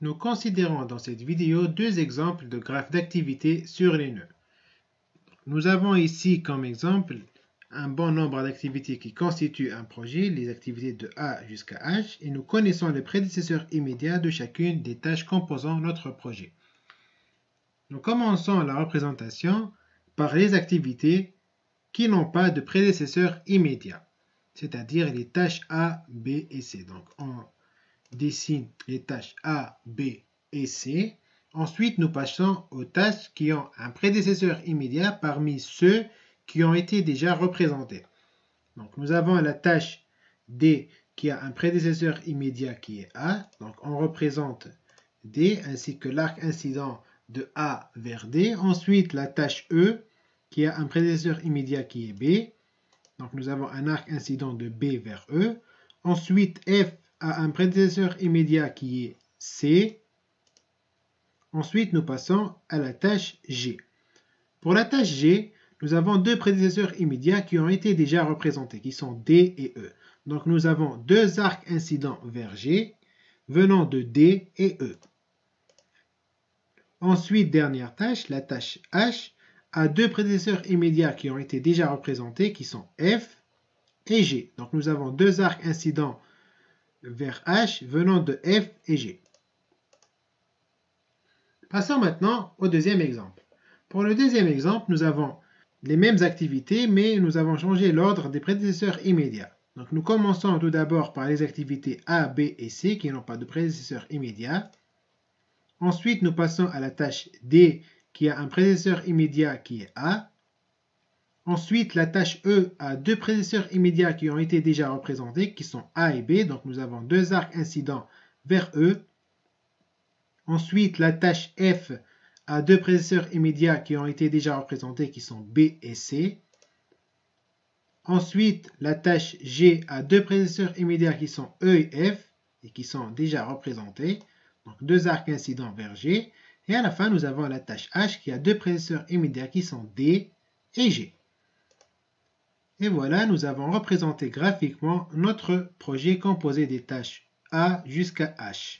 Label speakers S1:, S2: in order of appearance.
S1: Nous considérons dans cette vidéo deux exemples de graphes d'activité sur les nœuds. Nous avons ici comme exemple un bon nombre d'activités qui constituent un projet, les activités de A jusqu'à H, et nous connaissons les prédécesseurs immédiats de chacune des tâches composant notre projet. Nous commençons la représentation par les activités qui n'ont pas de prédécesseur immédiat, c'est-à-dire les tâches A, B et C. Donc on dessine les tâches A, B et C. Ensuite, nous passons aux tâches qui ont un prédécesseur immédiat parmi ceux qui ont été déjà représentés. Donc, nous avons la tâche D qui a un prédécesseur immédiat qui est A. Donc, on représente D ainsi que l'arc incident de A vers D. Ensuite, la tâche E qui a un prédécesseur immédiat qui est B. Donc, nous avons un arc incident de B vers E. Ensuite, F a un prédécesseur immédiat qui est C. Ensuite, nous passons à la tâche G. Pour la tâche G, nous avons deux prédécesseurs immédiats qui ont été déjà représentés, qui sont D et E. Donc, nous avons deux arcs incidents vers G, venant de D et E. Ensuite, dernière tâche, la tâche H, a deux prédécesseurs immédiats qui ont été déjà représentés, qui sont F et G. Donc, nous avons deux arcs incidents vers H venant de F et G. Passons maintenant au deuxième exemple. Pour le deuxième exemple, nous avons les mêmes activités, mais nous avons changé l'ordre des prédécesseurs immédiats. Donc nous commençons tout d'abord par les activités A, B et C qui n'ont pas de prédécesseur immédiat. Ensuite, nous passons à la tâche D qui a un prédécesseur immédiat qui est A. Ensuite, la tâche E a deux prédécesseurs immédiats qui ont été déjà représentés, qui sont A et B. Donc nous avons deux arcs incidents vers E. Ensuite, la tâche F a deux prédécesseurs immédiats qui ont été déjà représentés, qui sont B et C. Ensuite, la tâche G a deux prédécesseurs immédiats qui sont E et F, et qui sont déjà représentés. Donc, deux arcs incidents vers G. Et à la fin, nous avons la tâche H qui a deux prédécesseurs immédiats qui sont D et G. Et voilà, nous avons représenté graphiquement notre projet composé des tâches A jusqu'à H.